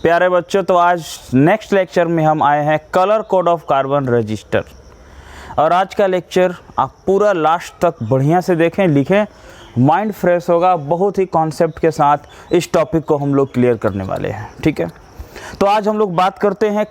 प्यारे बच्चों, तो आज नेक्स्ट लेक्चर में हम आए हैं colour code of carbon register. और आज का लेक्चर आप पूरा लास्ट तक बढ़िया से देखें, लिखें, माइंड फ्रेश होगा। बहुत ही कॉन्सेप्ट के साथ इस टॉपिक को हम लोग क्लियर करने वाले हैं। ठीक है, तो आज हम लोग बात करते हैं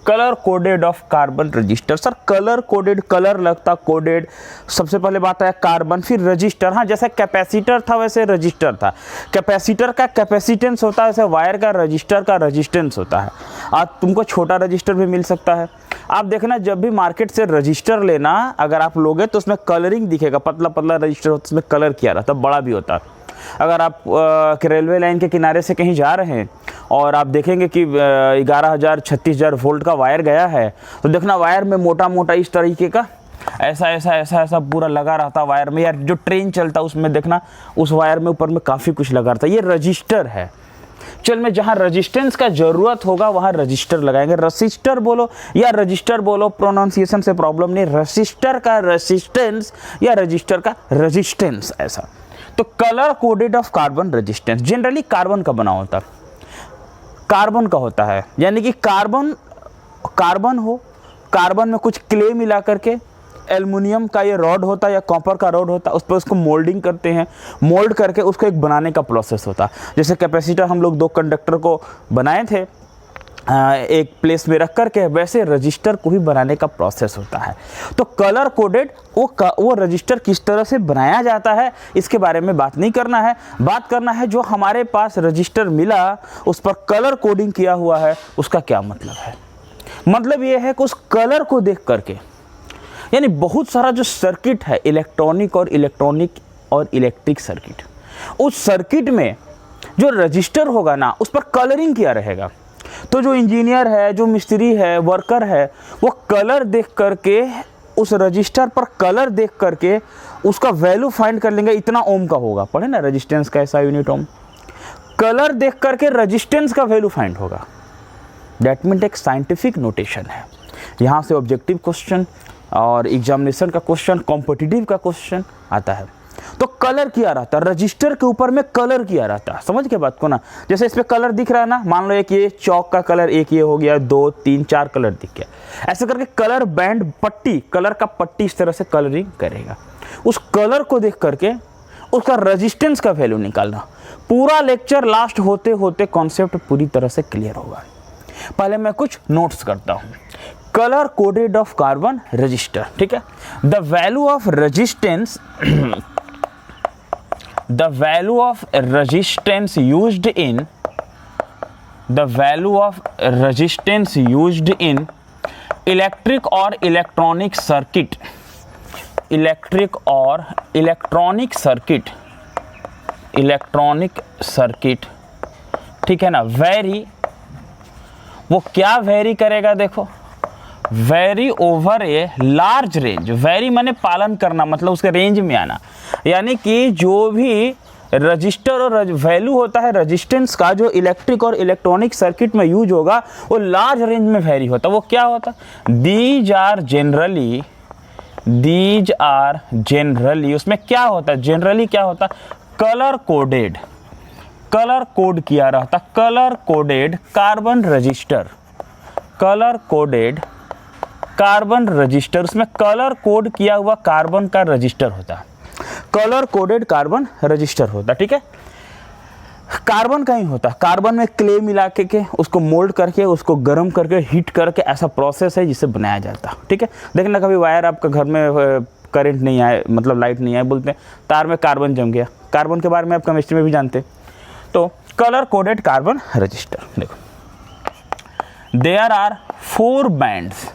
colour coded of carbon register. Sir colour coded, colour लगता, कोडेड, सबसे पहले बात है कार्बन, फिर रजिस्टर। हाँ, जैसे कैपेसिटर था वैसे रजिस्टर था। कैपेसिटर का कैपेसिटेंस होता है, वैसे वायर का रजिस्टर का रेजिस्टेंस होता है। आज तुमको छोटा रजिस्टर भी मिल सकता है। आप देखना, जब भी मार्केट से रजिस्टर लेना अगर आप लोगे तो उसमें कलरिंग दिखेगा, पतला पतला रजिस्टर होता है, उसमें कलर किया रहता है, बड़ा भी होता है। अगर आप रेलवे लाइन के किनारे से कहीं जा रहे हैं और आप देखेंगे कि 11,000 36,000 वोल्ट का वायर गया है, तो देखना वायर में मोटा मोटा इस तरीके का ऐसा पूरा लगा रहता वायर में। यार जो ट्रेन चलता उसमें देखना उस वायर में ऊपर में काफ़ी कुछ लगा रहता है। ये रजिस्टर है। चल में जहाँ रजिस्टेंस का ज़रूरत होगा वहाँ रजिस्टर लगाएंगे। रजिस्टर बोलो या रजिस्टर बोलो, प्रोनाउंसिएशन से प्रॉब्लम नहीं। रजिस्टर का रेजिस्टेंस या रजिस्टर का रेजिस्टेंस, ऐसा। तो colour coded of carbon resistance generally carbon का बना होता है, कार्बन का होता है। यानी कि कार्बन हो, कार्बन में कुछ क्ले मिला करके, एल्युमिनियम का ये रॉड होता है या कॉपर का रॉड होता है, उस पर उसको मोल्डिंग करते हैं। मोल्ड करके उसको एक बनाने का प्रोसेस होता है। जैसे कैपेसिटर हम लोग 2 कंडक्टर को बनाए थे एक प्लेस में रख करके, वैसे रजिस्टर को भी बनाने का प्रोसेस होता है। तो कलर कोडेड वो रजिस्टर किस तरह से बनाया जाता है इसके बारे में बात नहीं करना है। बात करना है जो हमारे पास रजिस्टर मिला उस पर कलर कोडिंग किया हुआ है, उसका क्या मतलब है। मतलब ये है कि उस कलर को देख करके, यानी बहुत सारा जो सर्किट है, इलेक्ट्रिक और इलेक्ट्रिक सर्किट, उस सर्किट में जो रजिस्टर होगा ना, उस पर कलरिंग किया रहेगा। तो जो इंजीनियर है, जो मिस्त्री है, वर्कर है, वो कलर देख करके, उस रजिस्टर पर कलर देख करके उसका वैल्यू फाइंड कर लेंगे। इतना ओम का होगा, पढ़े ना रेजिस्टेंस का, ऐसा यूनिट ओम। कलर देख करके रेजिस्टेंस का वैल्यू फाइंड होगा। दैट मीन्स एक साइंटिफिक नोटेशन है। यहाँ से ऑब्जेक्टिव क्वेश्चन और एग्जामिनेशन का क्वेश्चन, कॉम्पिटिटिव का क्वेश्चन आता है। तो कलर किया रहता है, रजिस्टर के ऊपर में कलर किया रहता है। समझ के बात को ना। जैसे इस पे कलर दिख रहा है ना, मान लो एक ये चौक का कलर, एक ये हो गया, 2 3 4 कलर दिख गया। ऐसे करके कलर बैंड, पट्टी, कलर का पट्टी इस तरह से कलरिंग करेगा। उस कलर को देख करके उसका रेजिस्टेंस का वैल्यू निकालना। पूरा लेक्चर लास्ट होते होते कॉन्सेप्ट पूरी तरह से क्लियर होगा। पहले मैं कुछ नोट्स करता हूँ। Colour coded of carbon register, ठीक है। The value of resistance used in electric or electronic circuit, ठीक है ना। वेरी, वो क्या वेरी करेगा, देखो, very over a large range. Very माने पालन करना, मतलब उसके रेंज में आना। यानी कि जो भी रजिस्टर और वैल्यू होता है रेजिस्टेंस का, जो इलेक्ट्रिक और इलेक्ट्रॉनिक सर्किट में यूज होगा, वो लार्ज रेंज में वेरी होता है। वो क्या होता है, दीज आर जनरली, उसमें क्या होता है, जनरली क्या होता है, कलर कोड किया रहता। कलर कोडेड कार्बन रजिस्टर, उसमें कलर कोड किया हुआ कार्बन का रजिस्टर होता है। कलर कोडेड कार्बन रजिस्टर होता, ठीक है। कार्बन का ही होता है। कार्बन में क्ले मिला के उसको मोल्ड करके, उसको गर्म करके, हीट करके, ऐसा प्रोसेस है जिसे बनाया जाता है, ठीक है। देखना कभी वायर आपका घर में करंट नहीं आए, मतलब लाइट नहीं आए, बोलते हैं तार में कार्बन जम गया। कार्बन के बारे में आप केमिस्ट्री में भी जानते। तो कलर कोडेड कार्बन रजिस्टर, देखो, देयर आर 4 बैंड्स।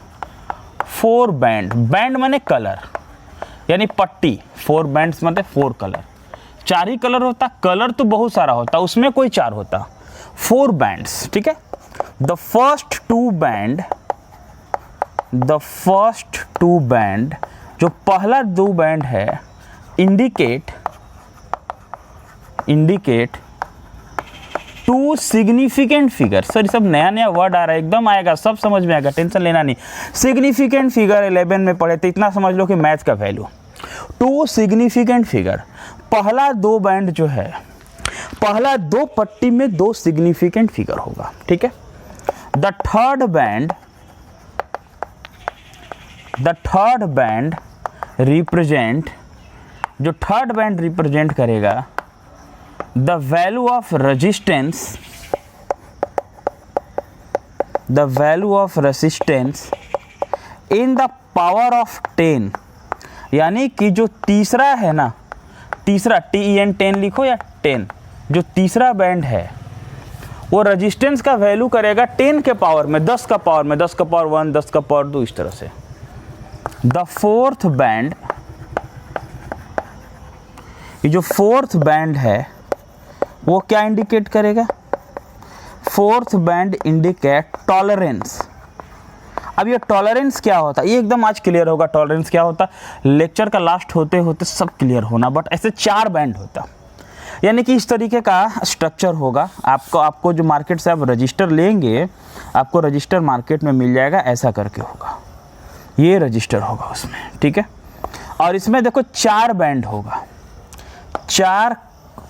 4 बैंड माने कलर, यानी पट्टी। 4 बैंड्स मतलब 4 कलर। 4 ही कलर होता, कलर तो बहुत सारा होता, उसमें कोई 4 होता। 4 बैंड्स, ठीक है। द फर्स्ट टू बैंड, जो पहला 2 बैंड है, इंडिकेट 2 सिग्निफिकेंट फिगर। सर सब नया नया वर्ड आ रहा है, एकदम आएगा, सब समझ में आएगा, टेंशन लेना नहीं। सिग्निफिकेंट फिगर 11 में पढ़े तो इतना समझ लो कि मैथ का वैल्यू। 2 सिग्निफिकेंट फिगर, पहला 2 बैंड जो है, पहला दो पट्टी में दो सिग्निफिकेंट फिगर होगा, ठीक है। द थर्ड बैंड रिप्रेजेंट, जो थर्ड बैंड रिप्रेजेंट करेगा the value of resistance, in the power of 10, यानी कि जो तीसरा है ना, तीसरा TEN 10 लिखो या 10, जो तीसरा बैंड है वो रेजिस्टेंस का वैल्यू करेगा 10 के पावर में, 10 का पावर में, 10 का पावर 1, 10 का पावर 2, इस तरह से। द फोर्थ बैंड, ये जो फोर्थ बैंड है वो क्या इंडिकेट करेगा? Fourth band indicate tolerance. अब ये टॉलरेंस क्या होता है ये एकदम आज क्लियर होगा। टॉलरेंस क्या होता, लेक्चर का लास्ट होते होते सब क्लियर होना, बट ऐसे 4 बैंड होता, यानी कि इस तरीके का स्ट्रक्चर होगा। आपको जो मार्केट से आप रजिस्टर लेंगे, आपको रजिस्टर मार्केट में मिल जाएगा, ऐसा करके होगा, ये रजिस्टर होगा उसमें, ठीक है। और इसमें देखो 4 बैंड होगा, 4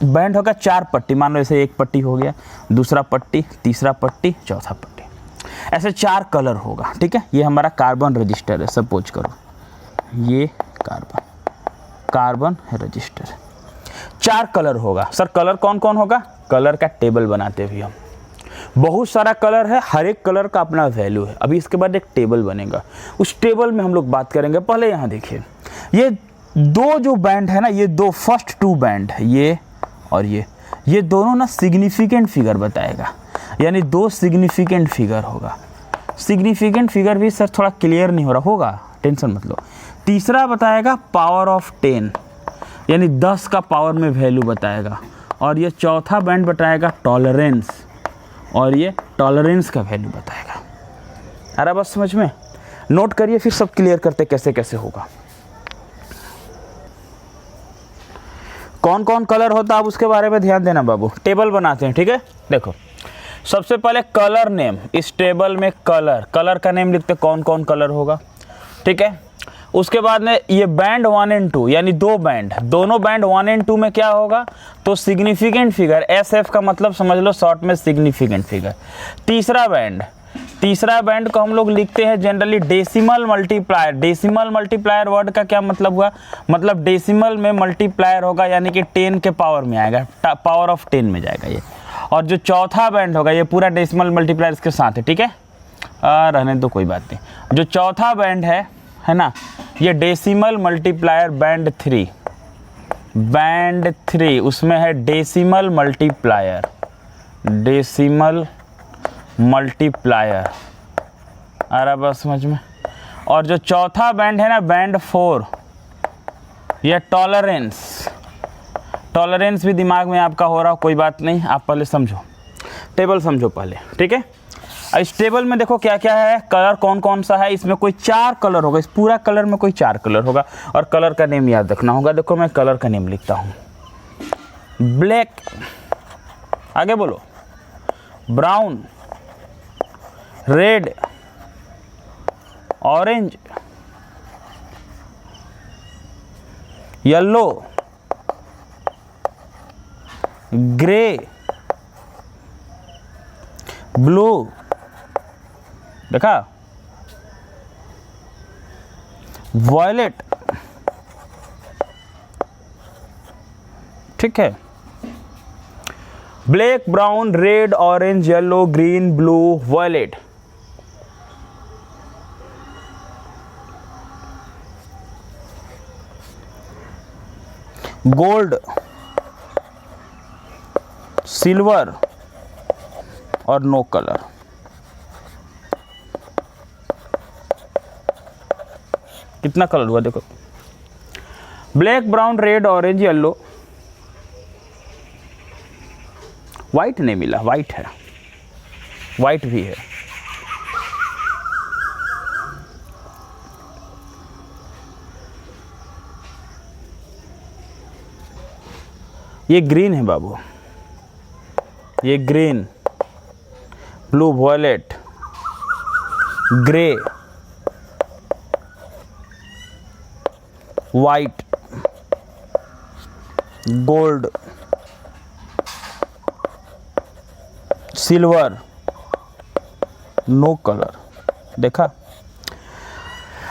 बैंड होगा, 4 पट्टी, मान लो ऐसे एक पट्टी हो गया, दूसरा पट्टी, तीसरा पट्टी, चौथा पट्टी, ऐसे 4 कलर होगा, ठीक है। ये हमारा कार्बन रजिस्टर है, सपोज करो ये कार्बन रजिस्टर, 4 कलर होगा। सर कलर कौन कौन होगा? कलर का टेबल बनाते भी हम, बहुत सारा कलर है, हर एक कलर का अपना वैल्यू है। अभी इसके बाद एक टेबल बनेगा, उस टेबल में हम लोग बात करेंगे। पहले यहाँ देखिए, ये दो जो बैंड है ना, ये दो फर्स्ट 2 बैंड है, ये और ये दोनों ना सिग्निफिकेंट फिगर बताएगा, यानी 2 सिग्निफिकेंट फिगर होगा। सिग्निफिकेंट फिगर भी सर थोड़ा क्लियर नहीं हो रहा, होगा, टेंशन मत लो। तीसरा बताएगा पावर ऑफ 10, यानी 10 का पावर में वैल्यू बताएगा। और ये चौथा बैंड बताएगा टॉलरेंस, और ये टॉलरेंस का वैल्यू बताएगा। अरे बस समझ में, नोट करिए, फिर सब क्लियर करते कैसे कैसे होगा। कौन कौन कलर होता है आप उसके बारे में ध्यान देना बाबू। टेबल बनाते हैं, ठीक है। देखो सबसे पहले कलर नेम, इस टेबल में कलर का नेम लिखते कौन कौन कलर होगा, ठीक है। उसके बाद में ये बैंड 1 और 2, यानी 2 बैंड, दोनों बैंड 1 और 2 में क्या होगा, तो सिग्निफिकेंट फिगर, SF का मतलब समझ लो शॉर्ट में सिग्निफिकेंट फिगर। तीसरा बैंड को हम लोग लिखते हैं generally decimal multiplier. Decimal multiplier word का क्या मतलब हुआ, मतलब डेसिमल में मल्टीप्लायर होगा, यानी कि 10 के पावर में आएगा, पावर ऑफ 10 में जाएगा ये। और जो चौथा बैंड होगा ये पूरा डेसिमल मल्टीप्लायर इसके साथ है, ठीक है, रहने दो कोई बात नहीं। जो चौथा बैंड है ना, ये डेसिमल मल्टीप्लायर बैंड 3, उसमें है डेसिमल मल्टीप्लायर, आ रहा बस समझ में। और जो चौथा बैंड है ना, बैंड 4, ये टॉलरेंस भी दिमाग में आपका हो रहा हो, कोई बात नहीं, आप पहले समझो, टेबल समझो पहले, ठीक है। इस टेबल में देखो क्या क्या है, कलर कौन कौन सा है, इसमें कोई 4 कलर होगा, इस पूरा कलर में कोई 4 कलर होगा, और कलर का नेम याद रखना होगा। देखो मैं कलर का नेम लिखता हूँ, ब्लैक, आगे बोलो, brown, red, orange, yellow, grey, blue, देखा, वॉयलेट, ठीक है। Black, brown, red, orange, yellow, green, blue, violet. Gold, silver और नो कलर। कितना कलर हुआ देखो, black, brown, red, orange, yellow, white नहीं मिला, वाइट है, वाइट भी है, ये ग्रीन है बाबू, ये green, blue, violet, grey, white, gold, silver no colour. देखा,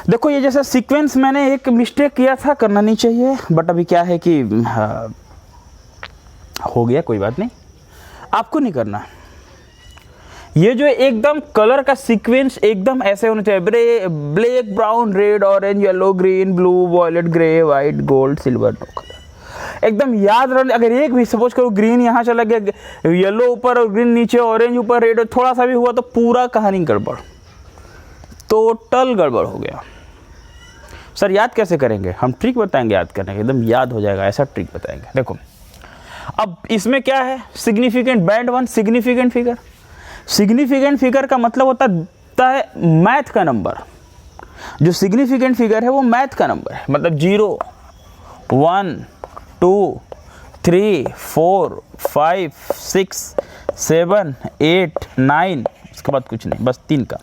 देखो ये जैसा सीक्वेंस मैंने एक मिस्टेक किया था, करना नहीं चाहिए, बट अभी क्या है कि हो गया, कोई बात नहीं, आपको नहीं करना। ये जो एकदम कलर का सीक्वेंस एकदम ऐसे होना चाहिए, black brown red orange yellow green blue violet grey white gold silver no colour, एकदम याद रखना। अगर एक भी सपोज करो ग्रीन यहाँ चला गया, येलो ऊपर और ग्रीन नीचे, ऑरेंज ऊपर रेड, थोड़ा सा भी हुआ तो पूरा कहानी गड़बड़, टोटल गड़बड़ हो गया। सर याद कैसे करेंगे? हम ट्रिक बताएंगे याद करने के, एकदम याद हो जाएगा, ऐसा ट्रिक बताएंगे। देखो अब इसमें क्या है, significant band 1 significant figure. Significant figure का मतलब होता है मैथ का नंबर। जो सिग्निफिकेंट फिगर है वो मैथ का नंबर है, मतलब 0 1 2 3 4 5 6 7 8 9, उसके बाद कुछ नहीं, बस 3 का।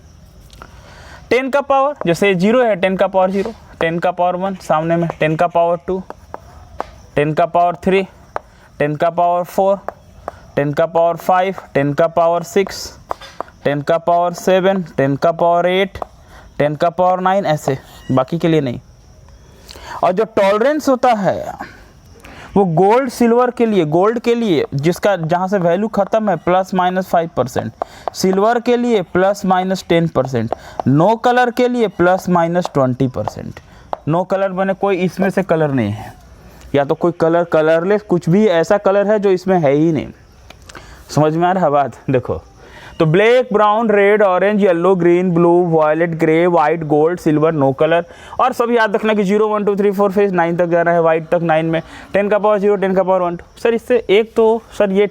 10 का पावर, जैसे 0 है 10 का पावर 0, 10 का पावर 1 सामने में, 10 का पावर 2, 10 का पावर 3, 10 का पावर 4, 10 का पावर 5, 10 का पावर 6, 10 का पावर 7, 10 का पावर 8, 10 का पावर 9, ऐसे, बाकी के लिए नहीं। और जो टॉलरेंस होता है वो गोल्ड सिल्वर के लिए, गोल्ड के लिए जिसका जहाँ से वैल्यू ख़त्म है ±5%, सिल्वर के लिए ±10%, नो कलर के लिए ±20%। नो कलर बने कोई इसमें से कलर नहीं है, या तो कोई कलर कलरलेस, कुछ भी ऐसा कलर है जो इसमें है ही नहीं। समझ में आ रहा है बात? देखो तो black brown red orange yellow green blue violet grey white gold silver no colour. और सब याद रखना कि 0 1 2 3 4 5 9 तक जाना है, वाइट तक 9 में, 10 का पावर 0 10 का पावर 1 2। सर इससे एक तो सर ये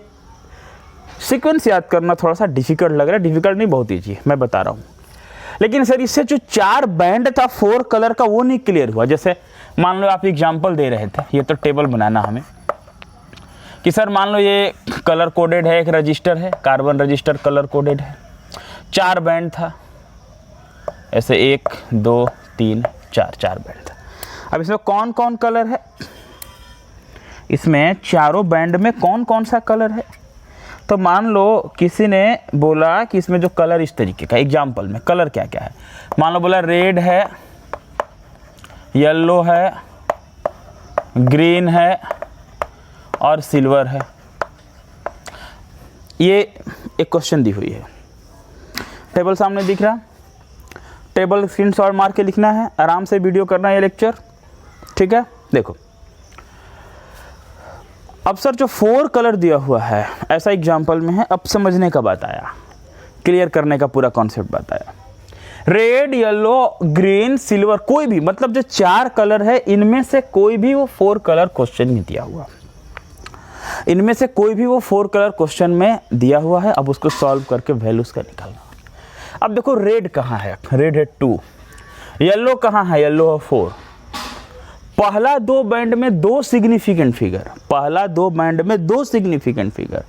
सीक्वेंस याद करना थोड़ा सा डिफिकल्ट लग रहा है, डिफिकल्ट नहीं, बहुत ईजी है, मैं बता रहा हूँ। लेकिन सर इससे जो 4 बैंड था 4 कलर का वो नहीं क्लियर हुआ। जैसे मान लो आप एग्जाम्पल दे रहे थे, ये तो टेबल बनाना हमें कि सर मान लो ये कलर कोडेड है, एक रजिस्टर है, कार्बन रजिस्टर कलर कोडेड है, 4 बैंड था, ऐसे 1 2 3 4 बैंड था। अब इसमें कौन कौन कलर है, इसमें चारों बैंड में कौन कौन सा कलर है? तो मान लो किसी ने बोला कि इसमें जो कलर इस तरीके का, एग्जाम्पल में कलर क्या क्या है, मान लो बोला रेड है, येलो है, ग्रीन है और सिल्वर है। ये एक क्वेश्चन दी हुई है, टेबल सामने दिख रहा, टेबल स्क्रीनशॉट मार के लिखना है, आराम से वीडियो करना है ये लेक्चर, ठीक है। देखो अब सर जो 4 कलर दिया हुआ है ऐसा एग्जाम्पल में है, अब समझने का बात आया, क्लियर करने का पूरा कॉन्सेप्ट बताया। रेड येलो ग्रीन सिल्वर, कोई भी, मतलब जो 4 कलर है इनमें से कोई भी वो 4 कलर क्वेश्चन में दिया हुआ, इनमें से कोई भी वो 4 कलर क्वेश्चन में दिया हुआ है। अब उसको सॉल्व करके वैल्यूज का निकालना। अब देखो रेड कहाँ है, रेड है 2, येलो कहाँ है, येलो है 4। पहला 2 बैंड में 2 सिग्निफिकेंट फिगर, पहला 2 बैंड में 2 सिग्निफिकेंट फिगर,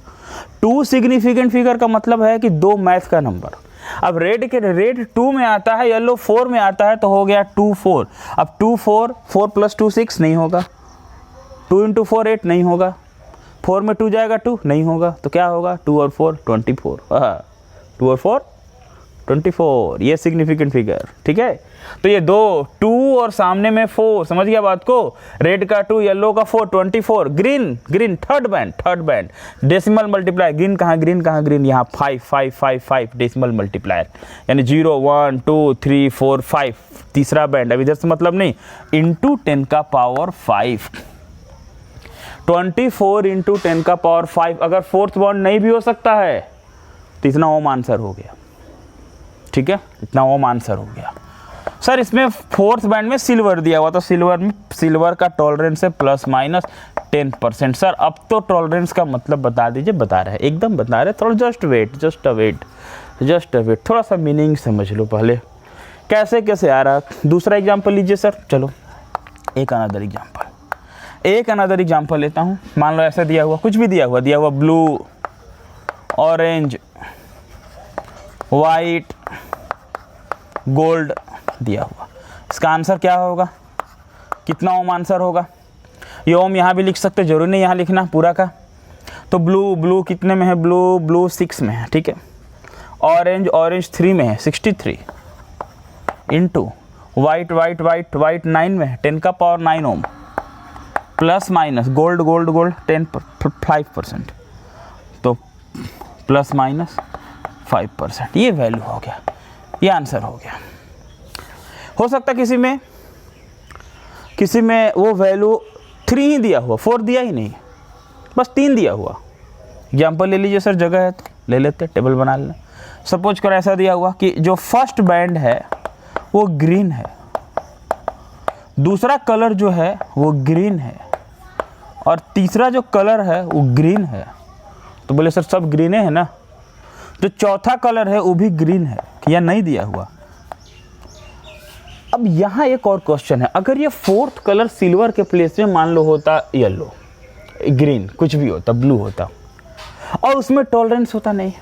2 सिग्निफिकेंट फिगर का मतलब है कि 2 मैथ का नंबर। अब रेड 2 में आता है, येलो 4 में आता है, तो हो गया 2 4। अब 2 4 4 + 2 6 नहीं होगा, 2 × 4 8 नहीं होगा, 4 में 2 जाएगा 2 नहीं होगा, तो क्या होगा 2 और 4 24, 2 और 4 24, ये सिग्निफिकेंट फिगर, ठीक है। तो ये 2 और सामने में 4, समझ गया बात को, रेड का 2 येलो का 4 24। Green third band decimal multiplier, green कहाँ ग्रीन यहाँ 5 5 5 5 डेसिमल मल्टीप्लायर, यानी 0 1 2 3 4 5 तीसरा बैंड। अब इधर से मतलब नहीं, इंटू 10 का पावर 5, 24 इंटू 10 का पावर 5। अगर 4th बॉन्ड नहीं भी हो सकता है तो इतना ओम आंसर हो गया, ठीक है, इतना ओम आंसर हो गया। सर इसमें 4th बैंड में सिल्वर दिया हुआ, तो सिल्वर का टॉलरेंस है ±10%। सर अब तो टॉलरेंस का मतलब बता दीजिए, बता रहे हैं, एकदम बता रहे, थोड़ा जस्ट वेट, थोड़ा सा मीनिंग समझ लो पहले, कैसे आ रहा। दूसरा एग्जाम्पल लीजिए सर, चलो एक अनदर एग्जाम्पल लेता हूँ। मान लो ऐसा दिया हुआ, कुछ भी दिया हुआ ब्लू ऑरेंज वाइट गोल्ड दिया हुआ, इसका आंसर क्या होगा, कितना ओम आंसर होगा? ये ओम यहाँ भी लिख सकते, जरूरी नहीं यहाँ लिखना पूरा का। तो ब्लू कितने में है, ब्लू 6 में है, ठीक है। ऑरेंज 3 में है 63 इंटू वाइट 9 में है 10⁻9 ओम, प्लस माइनस गोल्ड 5%, तो प्लस माइनस 5%, ये वैल्यू हो गया, ये आंसर हो गया। हो सकता किसी में वो वैल्यू 3 ही दिया हुआ, 4 दिया ही नहीं, बस 3 दिया हुआ। एग्जाम्पल ले लीजिए सर, जगह है तो ले लेते, टेबल बना लेना। सपोज करो ऐसा दिया हुआ कि जो फर्स्ट बैंड है वो ग्रीन है, दूसरा कलर जो है वो ग्रीन है, और तीसरा जो कलर है वो ग्रीन है। तो बोले सर सब ग्रीन है ना, जो चौथा कलर है वो भी ग्रीन है, या नहीं दिया हुआ। अब यहाँ एक और क्वेश्चन है, अगर ये फोर्थ कलर सिल्वर के प्लेस में मान लो होता येलो, ग्रीन, कुछ भी होता, ब्लू होता, और उसमें टॉलरेंस होता नहीं,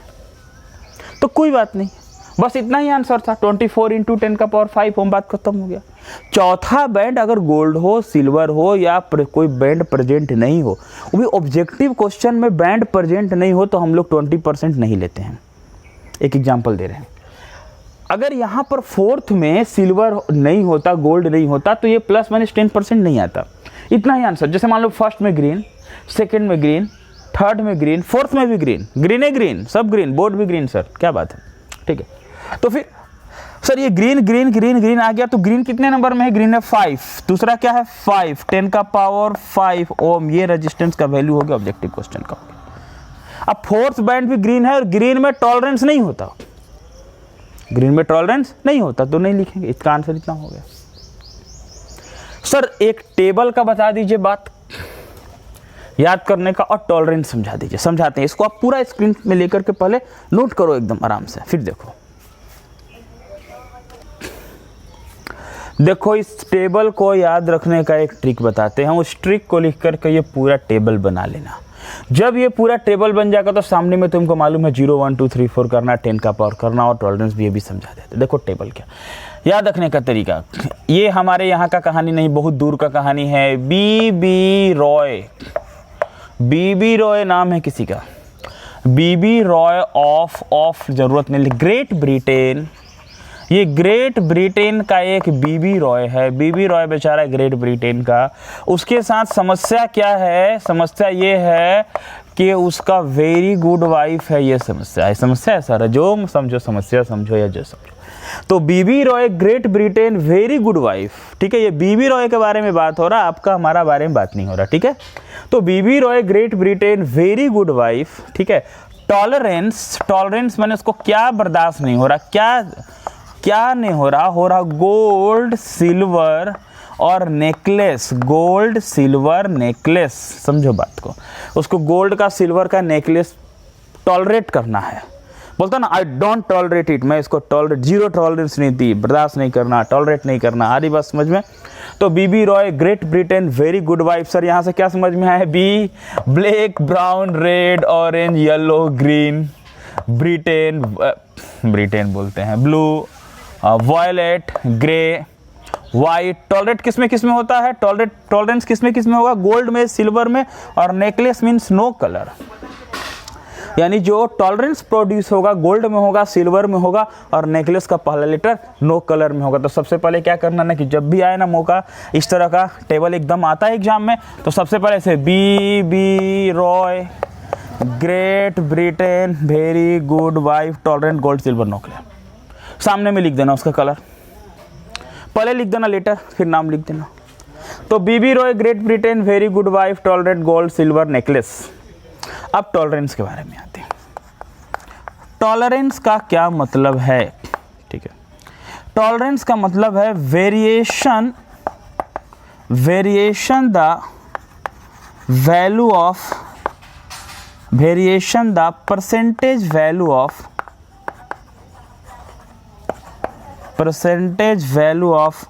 तो कोई बात नहीं, बस इतना ही आंसर था, 24 × 10⁻5 ओम, बात खत्म हो गया। चौथा बैंड अगर गोल्ड हो, सिल्वर हो, या कोई बैंड प्रेजेंट नहीं हो, वो भी ऑब्जेक्टिव क्वेश्चन में बैंड प्रेजेंट नहीं हो, तो हम लोग 20% नहीं लेते हैं। एक एग्जांपल दे रहे हैं, अगर यहाँ पर फोर्थ में सिल्वर नहीं होता, गोल्ड नहीं होता, तो ये ±10% नहीं आता। इतना ही आंसर। जैसे मान लो फर्स्ट में ग्रीन, सेकंड में ग्रीन, थर्ड में ग्रीन, फोर्थ में भी ग्रीन, ग्रीन है ग्रीन, सब ग्रीन, बोर्ड भी ग्रीन, सर क्या बात है, ठीक है। तो फिर सर ये ग्रीन आ गया, तो ग्रीन कितने नंबर में है, ग्रीन है 5, दूसरा क्या है 5, 10⁻5 ओम, ये रेजिस्टेंस का वैल्यू हो गया ऑब्जेक्टिव क्वेश्चन का। अब फोर्थ बैंड भी ग्रीन है, और ग्रीन में टॉलरेंस नहीं होता, ग्रीन में टॉलरेंस नहीं होता, तो नहीं लिखेंगे, इसका आंसर इतना हो गया। सर एक टेबल का बता दीजिए बात याद करने का, और टॉलरेंस समझा दीजिए। समझाते हैं इसको, आप पूरा स्क्रीन में लेकर के पहले नोट करो एकदम आराम से, फिर देखो। देखो इस टेबल को याद रखने का एक ट्रिक बताते हैं, उस ट्रिक को लिख करके ये पूरा टेबल बना लेना। जब ये पूरा टेबल बन जाएगा तो सामने में तुमको मालूम है 0 1 2 3 4 करना, 10 का पावर करना, और टॉलरेंस भी ये भी समझा देते। देखो टेबल क्या याद रखने का तरीका, ये हमारे यहाँ का कहानी नहीं, बहुत दूर का कहानी है। बीबी रॉय नाम है किसी का, बीबी रॉय ऑफ जरूरत नहीं, ग्रेट ब्रिटेन, ये ग्रेट ब्रिटेन का एक बीबी रॉय है, बीबी रॉय बेचारा ग्रेट ब्रिटेन का। उसके साथ समस्या क्या है, समस्या ये है कि उसका वेरी गुड वाइफ है, ये समस्या है। समस्या है सर, जो समझो समस्या समझो या जो समझो। तो BB Roy great Britain very good wife, ठीक है, ये बीबी रॉय के बारे में बात हो रहा, आपका हमारा बारे में बात नहीं हो रहा, ठीक है। तो BB Roy great Britain very good wife, ठीक है। टॉलरेंस मैंने उसको क्या बर्दाश्त नहीं हो रहा, क्या नहीं हो रहा गोल्ड सिल्वर और नेकलेस, गोल्ड सिल्वर नेकलेस, समझो बात को। उसको गोल्ड का सिल्वर का नेकलेस टॉलरेट करना है, बोलता ना आई डोंट टॉलरेट इट, मैं इसको टॉलरेट, जीरो टॉलरेंस नहीं दी, बर्दाश्त नहीं करना, टॉलरेट नहीं करना, आ रही बात समझ में। तो BB Roy great Britain very good wife, sir यहाँ से क्या समझ में आया, B black brown red orange yellow green, Britain बोलते हैं, blue violet grey white. Tolerate किस में होता है, टॉलरेंस किस में होगा, गोल्ड में, सिल्वर में, और नेकलेस मीन्स नो कलर, यानी जो टॉलरेंस प्रोड्यूस होगा गोल्ड में होगा, सिल्वर में होगा, और नेकलेस का पहला लेटर नो कलर में होगा। तो सबसे पहले क्या करना ना कि जब भी आए ना मौका, इस तरह का टेबल एकदम आता है एग्जाम में, तो सबसे पहले से B Roy great Britain very good wife tolerant gold silver no colour, सामने में लिख देना उसका कलर, पहले लिख देना लेटर, फिर नाम लिख देना। तो BB Roy great Britain very good wife tolerate gold silver necklace. अब टॉलरेंस के बारे में आते हैं। टॉलरेंस का क्या मतलब है, ठीक है। टॉलरेंस का मतलब है variation the value of, variation the percentage value of, percentage value of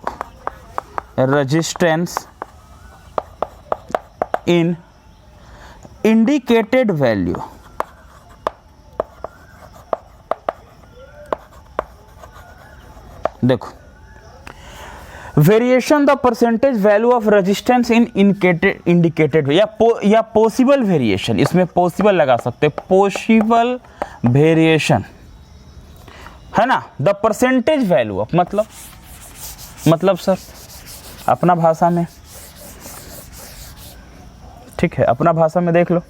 resistance in indicated value, देखो variation the percentage value of resistance in indicated या पॉसिबल वेरिएशन, इसमें पॉसिबल लगा सकते, पॉसिबल वेरिएशन है ना, द परसेंटेज वैल्यू ऑफ मतलब sir अपना भाषा में, ठीक है, अपना भाषा में देख लो।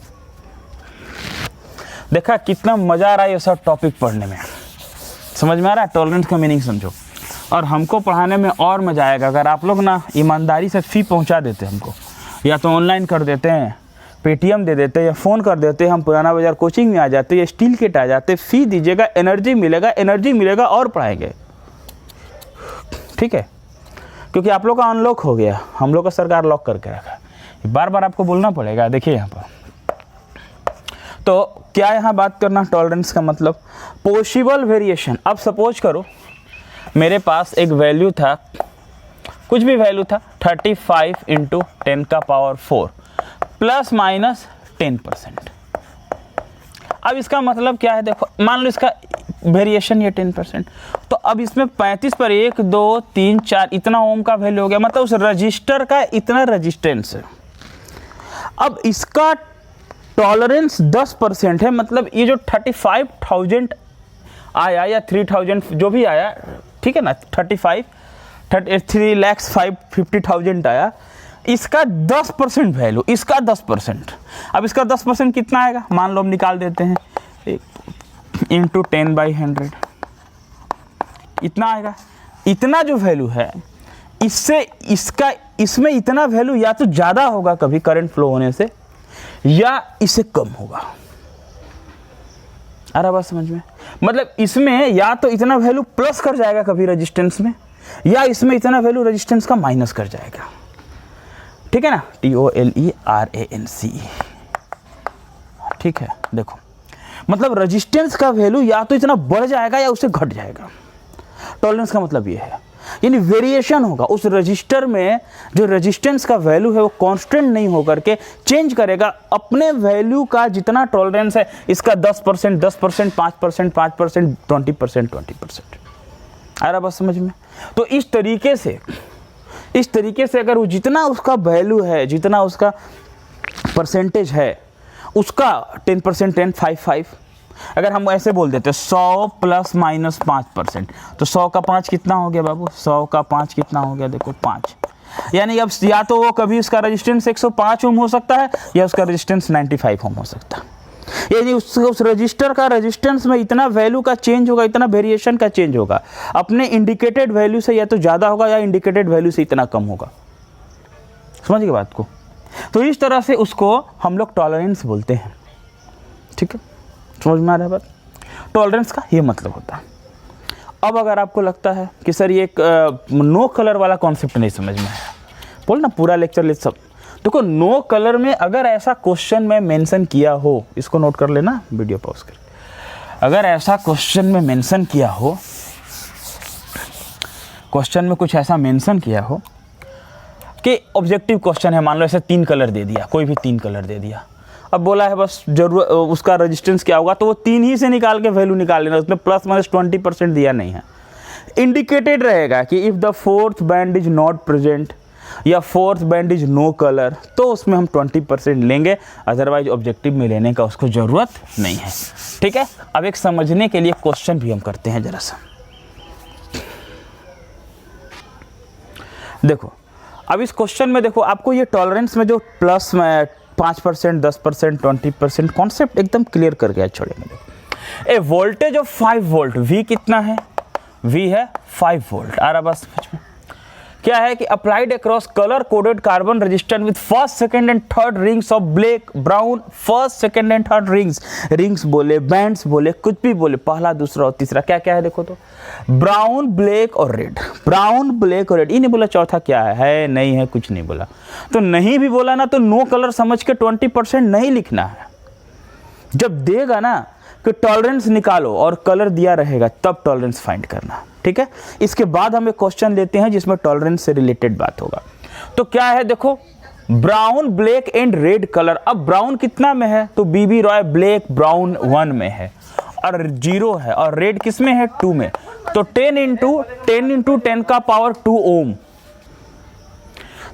देखा कितना मजा आ रहा है ये सब टॉपिक पढ़ने में, समझ में आ रहा है, टॉलरेंस का मीनिंग समझो। और हमको पढ़ाने में और मजा आएगा अगर आप लोग ना ईमानदारी से फ़ी पहुंचा देते हमको, या तो ऑनलाइन कर देते हैं, पेटीएम दे देते, या फ़ोन कर देते, हम पुराना बाजार कोचिंग में आ जाते, या स्टील किट आ जाते, फ़ी दीजिएगा, एनर्जी मिलेगा और पढ़ाएंगे, ठीक है। क्योंकि आप लोग का अनलॉक हो गया, हम लोग का सरकार लॉक करके रखा है, बार बार आपको बोलना पड़ेगा। देखिए यहाँ पर तो क्या यहाँ बात करना, टॉलरेंस का मतलब पॉसिबल वेरिएशन। अब सपोज करो मेरे पास एक वैल्यू था, कुछ भी वैल्यू था, 35 × 10⁴ प्लस माइनस 10%। अब इसका मतलब क्या है, देखो मान लो इसका वेरिएशन ये 10%, तो अब इसमें 35 पर 1 2 3 4 इतना ओम का वैल्यू हो गया, मतलब उस रजिस्टर का इतना रेजिस्टेंस है। अब इसका टॉलरेंस 10% है, मतलब ये जो 35,000 आया या 3,000 जो भी आया, ठीक है ना, 3,50,000 आया, इसका 10% वैल्यू, इसका 10%। अब इसका 10% कितना आएगा, मान लो हम निकाल देते हैं, इंटू 10/100 इतना आएगा। इतना जो वैल्यू है, इससे इसमें इतना वैल्यू या तो ज़्यादा होगा कभी करंट फ्लो होने से, या इससे कम होगा। आ रहा बात समझ में, मतलब इसमें या तो इतना वैल्यू प्लस कर जाएगा कभी रेजिस्टेंस में, या इसमें इतना वैल्यू रेजिस्टेंस का माइनस कर जाएगा, ठीक है ना, TOLERANCE, ठीक है। देखो मतलब रेजिस्टेंस का वैल्यू या तो इतना बढ़ जाएगा या उससे घट जाएगा, टॉलरेंस का मतलब ये है, यानी वेरिएशन होगा उस रजिस्टर में, जो रेजिस्टेंस का वैल्यू है वो कांस्टेंट नहीं होकर के चेंज करेगा अपने वैल्यू का। जितना टॉलरेंस है इसका 10%, 10%, 5%, 5%, 20%। आ रहा बात समझ में। तो इस तरीके से अगर वो जितना उसका वैल्यू है, जितना उसका परसेंटेज है, उसका 10%, 10, 5, अगर हम ऐसे बोल देते 100 ± 5%, तो 100 का 5 कितना हो गया बाबू, 100 का 5 कितना हो गया, देखो 5। यानी अब या तो वो कभी उसका रेजिस्टेंस 105 ओम हो सकता है, या उसका रेजिस्टेंस 95 ओम हो सकता है। यानी उस रजिस्टर का रेजिस्टेंस में इतना वैल्यू का चेंज होगा, इतना वेरिएशन का चेंज होगा, अपने इंडिकेटेड वैल्यू से या तो ज़्यादा होगा, या इंडिकेटेड वैल्यू से इतना कम होगा। समझ गए बात को। तो इस तरह से उसको हम लोग टॉलरेंस बोलते हैं, ठीक है, समझ में आ रहा है बात। टॉलरेंस का ये मतलब होता है। अब अगर आपको लगता है कि सर ये एक नो कलर वाला कॉन्सेप्ट नहीं समझ में आया, बोल ना पूरा लेक्चर ले सब। देखो नो कलर में अगर ऐसा क्वेश्चन में मेंशन किया हो, इसको नोट कर लेना, वीडियो पॉज कर, अगर ऐसा क्वेश्चन में मेंशन किया हो, क्वेश्चन में कुछ ऐसा मेंशन किया हो कि ऑब्जेक्टिव क्वेश्चन है, मान लो ऐसे 3 कलर दे दिया, कोई भी 3 कलर दे दिया, अब बोला है बस जरूर उसका रेजिस्टेंस क्या होगा, तो वो 3 ही से निकाल के वैल्यू निकाल लेना, उसमें प्लस माइनस 20% दिया नहीं है। इंडिकेटेड रहेगा कि if the 4th band is not present या 4th band is no colour, तो उसमें हम 20% लेंगे, अदरवाइज ऑब्जेक्टिव में लेने का उसको ज़रूरत नहीं है, ठीक है। अब एक समझने के लिए क्वेश्चन भी हम करते हैं जरा सा। देखो अब इस क्वेश्चन में देखो आपको ये टॉलरेंस में जो प्लस में 5%, 10%, 20% कॉन्सेप्ट एकदम क्लियर कर गया छोड़ेंगे। ए वोल्टेज ऑफ 5 वोल्ट, V कितना है, V है 5 वोल्ट। आ रहा बस समझ में, क्या है कि applied across colour coded carbon register with 1st, 2nd and 3rd rings of black brown, 1st, 2nd and 3rd rings बोले, बैंड्स बोले, कुछ भी बोले, पहला दूसरा और तीसरा क्या क्या है देखो तो, ब्राउन ब्लैक और रेड, ब्राउन ब्लैक और रेड। ये नहीं बोला चौथा क्या है नहीं है, कुछ नहीं बोला, तो नहीं भी बोला ना तो नो कलर समझ के 20% नहीं लिखना है। जब देगा ना कि टॉलरेंस निकालो और कलर दिया रहेगा तब टॉलरेंस फाइंड करना, ठीक है। इसके बाद हम एक क्वेश्चन लेते हैं जिसमें टॉलरेंस से रिलेटेड बात होगा। तो क्या है देखो, brown black and red colour. अब ब्राउन कितना में है, तो बीबी रॉय ब्लैक ब्राउन 1 में है और 0 है, और रेड किस में है 2 में, तो 10 × 10 × 10⁻2 ओम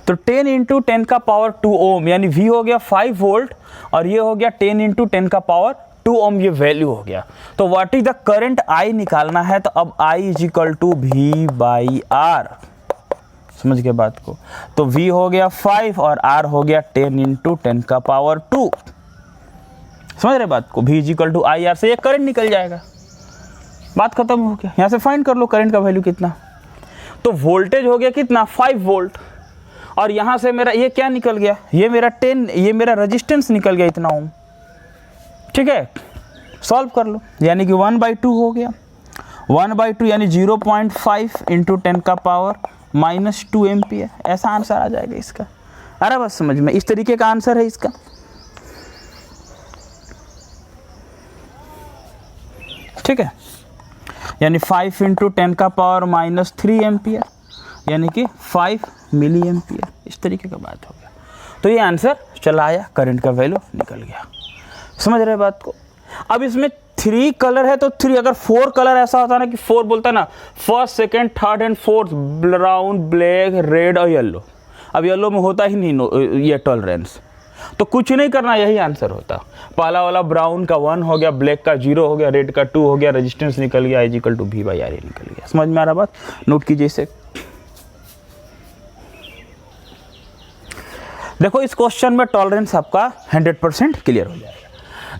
तो 10 इंटू 10 का पावर 2 ओम, यानी V हो गया 5 वोल्ट और ये हो गया 10 इंटू 10 का पावर 2 ओम, ये वैल्यू हो गया। तो what is the current I निकालना है, तो अब I is equal to V by R। समझ गए बात को? तो V हो गया 5 और R हो गया 10 इंटू 10 का पावर 2। समझ रहे बात को? V is equal to IR से ये करंट निकल जाएगा, बात खत्म हो गया। यहाँ से फाइंड कर लो करंट का वैल्यू कितना। तो वोल्टेज हो गया कितना 5 वोल्ट और यहाँ से मेरा ये क्या निकल गया, ये मेरा 10, ये मेरा रेजिस्टेंस निकल गया इतना ओम। ठीक है, सॉल्व कर लो, यानी कि 1/2 हो गया। 1/2 यानी 0.5 इंटू 10 का पावर -2 एम्पियर। ऐसा आंसर आ जाएगा इसका। अरे बस समझ में, इस तरीके का आंसर है इसका। ठीक है, यानी 5 इंटू 10 का पावर -3 एम्पियर, यानी कि 5 मिली एम्पियर। इस तरीके का बात हो गया। तो ये आंसर चला आया, करंट का वैल्यू निकल गया। समझ रहे बात को? अब इसमें 3 कलर है तो 3, अगर 4 कलर ऐसा होता ना कि 4 बोलता ना, first, second, third and fourth, brown, black, red और येलो। अब येलो में होता ही नहीं ये टॉलरेंस, तो कुछ नहीं करना, यही आंसर होता। पहला वाला ब्राउन का 1 हो गया, ब्लैक का 0 हो गया, रेड का 2 हो गया, रेजिस्टेंस निकल गया, I equal to V by R निकल गया। समझ में आ रहा बात? नोट कीजिए इसे। देखो इस क्वेश्चन में टॉलरेंस आपका 100% क्लियर हो जाएगा।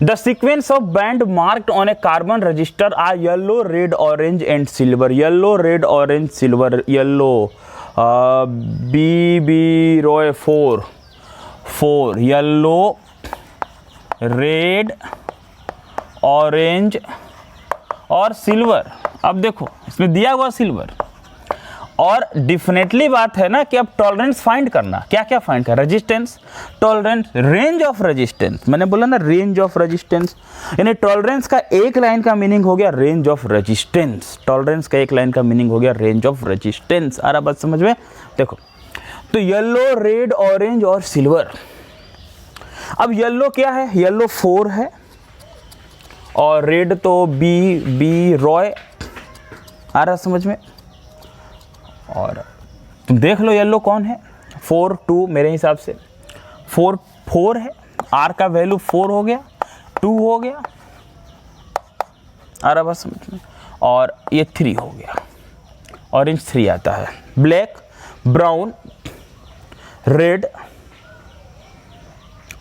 The sequence of band marked on a carbon resistor are yellow, red, orange and silver. Yellow, red, orange, silver. Yellow BB Roy 4 yellow, red, orange और सिल्वर। अब देखो इसमें दिया हुआ सिल्वर, और डिफिनेटली बात है ना कि अब टॉलरेंस फाइंड करना। क्या क्या फाइंड करना? Resistance, tolerance, range of resistance. मैंने बोला ना रेंज ऑफ रेजिस्टेंस, यानी टॉलरेंस का एक लाइन का मीनिंग हो गया रेंज ऑफ रेजिस्टेंस। टॉलरेंस का एक लाइन का मीनिंग हो गया रेंज ऑफ रेजिस्टेंस। आ रहा बात समझ में? देखो तो येलो, रेड, ऑरेंज और सिल्वर। अब येलो क्या है? येलो 4 है और रेड तो BB रॉय। आ रहा समझ में? और तुम देख लो येलो कौन है, 4 2 मेरे हिसाब से 4 है। R का वैल्यू 4 हो गया, 2 हो गया। आ रहा बस समझ में? और ये 3 हो गया, ऑरेंज 3 आता है। Black, brown, red,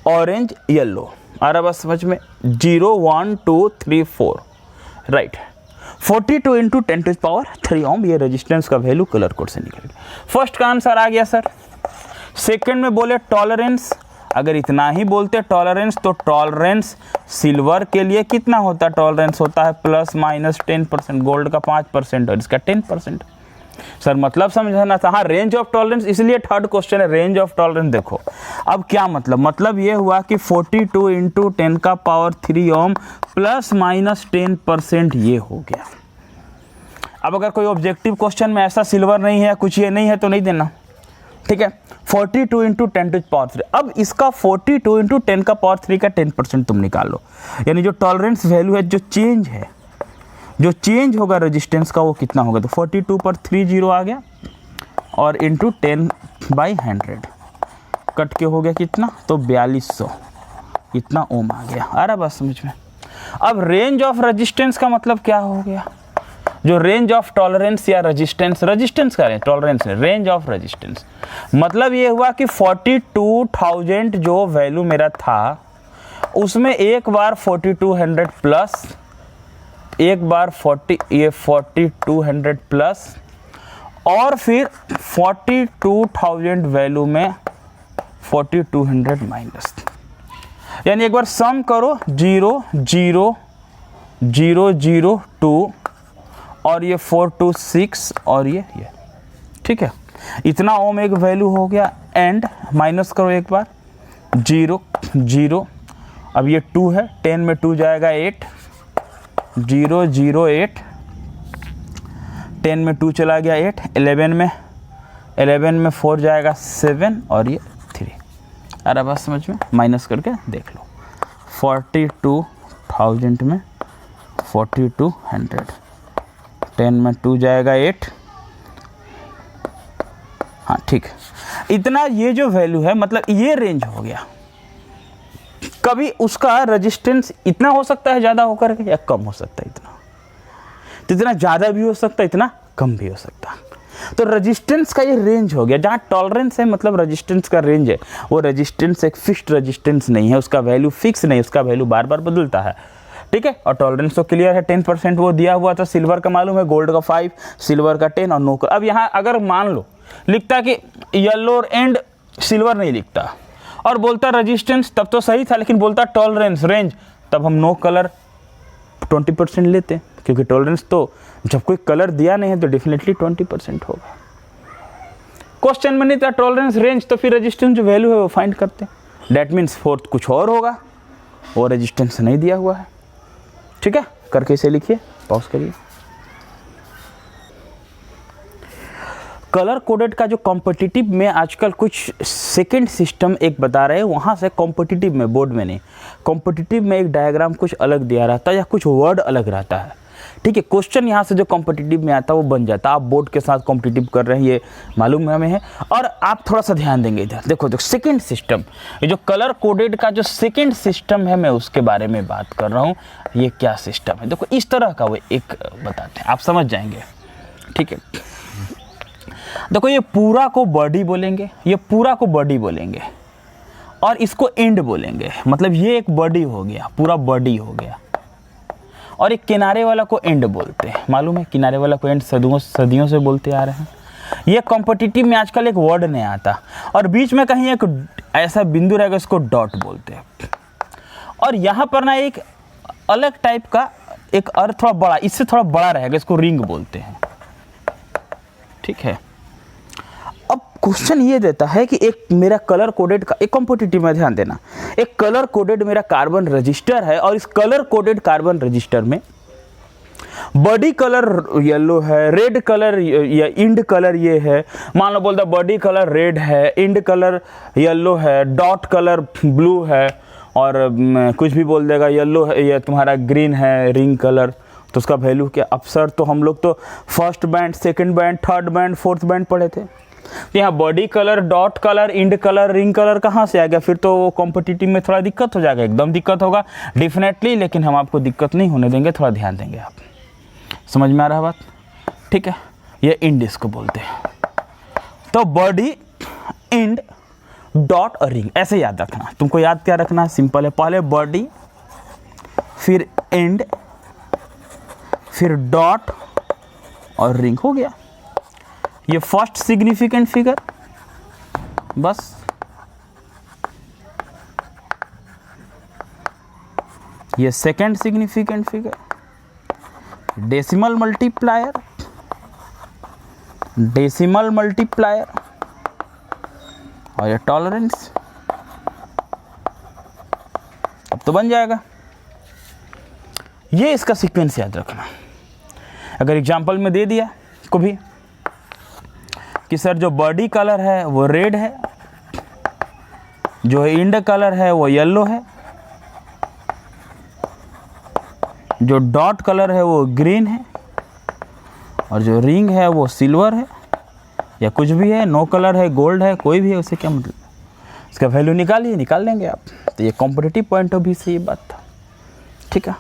orange, yellow. आ रहा बस समझ में? 0 1 2 3 4 right. 42 into 10 to power 3 ohm, ये रेजिस्टेंस का वैल्यू कलर कोड से निकल गया। फर्स्ट का आंसर आ गया सर। सेकंड में बोले टॉलरेंस, अगर इतना ही बोलते टॉलरेंस, तो टॉलरेंस सिल्वर के लिए कितना होता है? टॉलरेंस होता है ±10%, गोल्ड का 5% और इसका 10%। सर मतलब समझना था। हाँ, रेंज ऑफ टॉलरेंस, इसलिए थर्ड क्वेश्चन है रेंज ऑफ टॉलरेंस। देखो अब क्या मतलब ये हुआ कि 42 इंटू 10 का पावर 3 ओम ±10% ये हो गया। अब अगर कोई ऑब्जेक्टिव क्वेश्चन में ऐसा सिल्वर नहीं है, कुछ ये नहीं है, तो नहीं देना। ठीक है, 42 इंटू 10 टू पावर 3। अब इसका 42 इंटू 10 का पावर 3 का 10% तुम निकालो, यानी जो टॉलरेंस वैल्यू है, जो चेंज है, जो चेंज होगा रेजिस्टेंस का, वो कितना होगा? तो 42 पर 3 0 आ गया और इंटू 10/100 कट के हो गया कितना? तो 4200 इतना ओम आ गया। आ रहा बात समझ में? अब रेंज ऑफ रेजिस्टेंस का मतलब क्या हो गया? जो रेंज ऑफ टॉलरेंस या रेजिस्टेंस का टॉलरेंस है, रेंज ऑफ रेजिस्टेंस मतलब ये हुआ कि 42,000 जो वैल्यू मेरा था, उसमें एक बार 4200 प्लस, एक बार 4200 प्लस, और फिर 42,000 वैल्यू में 4200 माइनस, यानी एक बार सम करो 0 0 0 0 2 और ये 426 और ये ठीक है, इतना ओम एक वैल्यू हो गया। एंड माइनस करो एक बार 0 0, अब ये 2 है, 10 में 2 जाएगा 8, 0 0 8, 10 में 2 चला गया 8, 11 में 4 जाएगा 7 और ये 3। अरे बात समझ में? माइनस करके देख लो, 42,000 में 4200, 10 में 2 जाएगा 8। हाँ ठीक है, इतना ये जो वैल्यू है मतलब ये रेंज हो गया, कभी उसका रेजिस्टेंस इतना हो सकता है ज़्यादा होकर के या कम हो सकता है इतना, तो इतना ज़्यादा भी हो सकता है, इतना कम भी हो सकता है। तो रेजिस्टेंस का ये रेंज हो गया। जहाँ टॉलरेंस है मतलब रेजिस्टेंस का रेंज है, वो रेजिस्टेंस एक फिक्स्ड रेजिस्टेंस नहीं है, उसका वैल्यू फिक्स नहीं, उसका वैल्यू बार बार बदलता है, ठीक है। और टॉलरेंस तो क्लियर है 10% वो दिया हुआ था, सिल्वर का मालूम है, गोल्ड का 5, सिल्वर का 10 और नो का। अब यहाँ अगर मान लो लिखता कि येलो एंड सिल्वर नहीं लिखता और बोलता रेजिस्टेंस, तब तो सही था, लेकिन बोलता टॉलरेंस रेंज, तब हम नो कलर 20% लेते, क्योंकि टॉलरेंस तो जब कोई कलर दिया नहीं है तो डेफिनेटली 20% होगा। क्वेश्चन में नहीं था टॉलरेंस रेंज, तो फिर रेजिस्टेंस जो वैल्यू है वो फाइंड करते हैं। दैट मीन्स फोर्थ कुछ और होगा, वो रेजिस्टेंस नहीं दिया हुआ है, ठीक है। करके इसे लिखिए, पॉज करिए। कलर कोडेड का जो कॉम्पिटिटिव में आजकल कुछ सेकंड सिस्टम एक बता रहे हैं, वहाँ से कॉम्पिटिटिव में, बोर्ड में नहीं, कॉम्पिटिटिव में एक डायग्राम कुछ अलग दिया रहता है या कुछ वर्ड अलग रहता है, ठीक है। क्वेश्चन यहाँ से जो कॉम्पिटिटिव में आता है वो बन जाता है। आप बोर्ड के साथ कॉम्पिटिटिव कर रहे हैं ये मालूम हमें है। और आप थोड़ा सा ध्यान देंगे इधर, देखो जो सेकंड सिस्टम, ये जो कलर कोडेड का जो सेकंड सिस्टम है, मैं उसके बारे में बात कर रहा हूँ। ये क्या सिस्टम है, देखो इस तरह का वो एक बताते हैं, आप समझ जाएंगे, ठीक है। देखो ये पूरा को बॉडी बोलेंगे, ये पूरा को बॉडी बोलेंगे और इसको एंड बोलेंगे, मतलब ये एक बॉडी हो गया, पूरा बॉडी हो गया। और एक किनारे वाला को एंड बोलते हैं, मालूम है, किनारे वाला को एंड सदियों से बोलते आ रहे हैं। ये कॉम्पिटिटिव में आजकल एक वर्ड नहीं आता, और बीच में कहीं एक ऐसा बिंदु रहेगा, इसको डॉट बोलते हैं। और यहाँ पर ना एक अलग टाइप का एक अर्थ थोड़ा बड़ा, इससे थोड़ा बड़ा रहेगा, इसको रिंग बोलते हैं, ठीक है। अब क्वेश्चन ये देता है कि एक मेरा कलर कोडेड का, एक कॉम्पिटिटिव में ध्यान देना, एक कलर कोडेड मेरा कार्बन रजिस्टर है, और इस कलर कोडेड कार्बन रजिस्टर में बॉडी कलर येलो है, रेड कलर या इंड कलर ये है, मान लो बोलता बॉडी कलर रेड है, इंड कलर येलो है, डॉट कलर ब्लू है, और कुछ भी बोल देगा येलो है या तुम्हारा ग्रीन है, रिंग कलर, तो उसका वैल्यू क्या। अब सर तो हम लोग तो first band, second band, third band, fourth band पढ़े थे, तो यहाँ body colour, dot colour, end colour, ring colour कहाँ से आ गया। फिर तो कॉम्पिटिटिव में थोड़ा दिक्कत हो जाएगा, एकदम दिक्कत होगा डेफिनेटली, लेकिन हम आपको दिक्कत नहीं होने देंगे, थोड़ा ध्यान देंगे। आप समझ में आ रहा है बात, ठीक है। ये इंड इसको बोलते हैं। तो बॉडी, इंड, डॉट और रिंग, ऐसे याद रखना। तुमको याद क्या रखना है, सिंपल है, पहले बॉडी, फिर इंड, फिर डॉट और रिंग, हो गया। ये फर्स्ट सिग्निफिकेंट फिगर, बस। ये second significant figure, decimal multiplier, decimal multiplier, और ये टॉलरेंस। अब तो बन जाएगा। ये इसका सीक्वेंस याद रखना। अगर एग्जांपल में दे दिया को भी कि सर जो बॉडी कलर है वो रेड है, जो इंड कलर है वो येलो है, जो डॉट कलर है वो ग्रीन है, और जो रिंग है वो सिल्वर है, या कुछ भी है, नो कलर है, गोल्ड है, कोई भी है, उसे क्या मतलब, इसका वैल्यू निकालिए, निकाल लेंगे आप। तो ये कॉम्पिटिटिव पॉइंट ऑफ व्यू से ये बात था, ठीक है।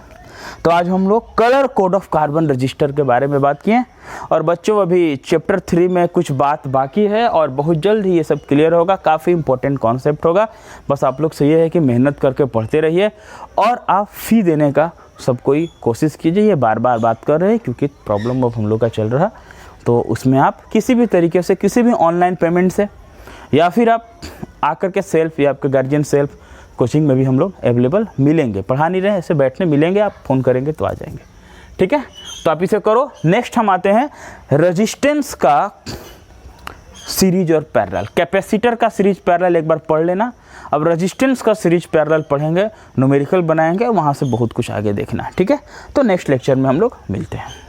तो आज हम लोग colour code of carbon register के बारे में बात किए, और बच्चों अभी चैप्टर 3 में कुछ बात बाकी है, और बहुत जल्द ही ये सब क्लियर होगा। काफ़ी इंपॉर्टेंट कॉन्सेप्ट होगा, बस आप लोग से ये है कि मेहनत करके पढ़ते रहिए, और आप फ़ी देने का सब कोई कोशिश कीजिए। ये बार बार बात कर रहे हैं क्योंकि प्रॉब्लम अब हम लोग का चल रहा, तो उसमें आप किसी भी तरीके से, किसी भी ऑनलाइन पेमेंट से, या फिर आप आकर के सेल्फ या आपके गार्जियन सेल्फ कोचिंग में भी हम लोग अवेलेबल मिलेंगे। पढ़ा नहीं रहे, ऐसे बैठने मिलेंगे, आप फ़ोन करेंगे तो आ जाएंगे, ठीक है। तो आप इसे करो। नेक्स्ट हम आते हैं रेजिस्टेंस का सीरीज और पैरेलल। कैपेसिटर का सीरीज पैरेलल एक बार पढ़ लेना, अब रेजिस्टेंस का सीरीज पैरेलल पढ़ेंगे, न्यूमेरिकल बनाएंगे, वहाँ से बहुत कुछ आगे देखना है, ठीक है। तो नेक्स्ट लेक्चर में हम लोग मिलते हैं।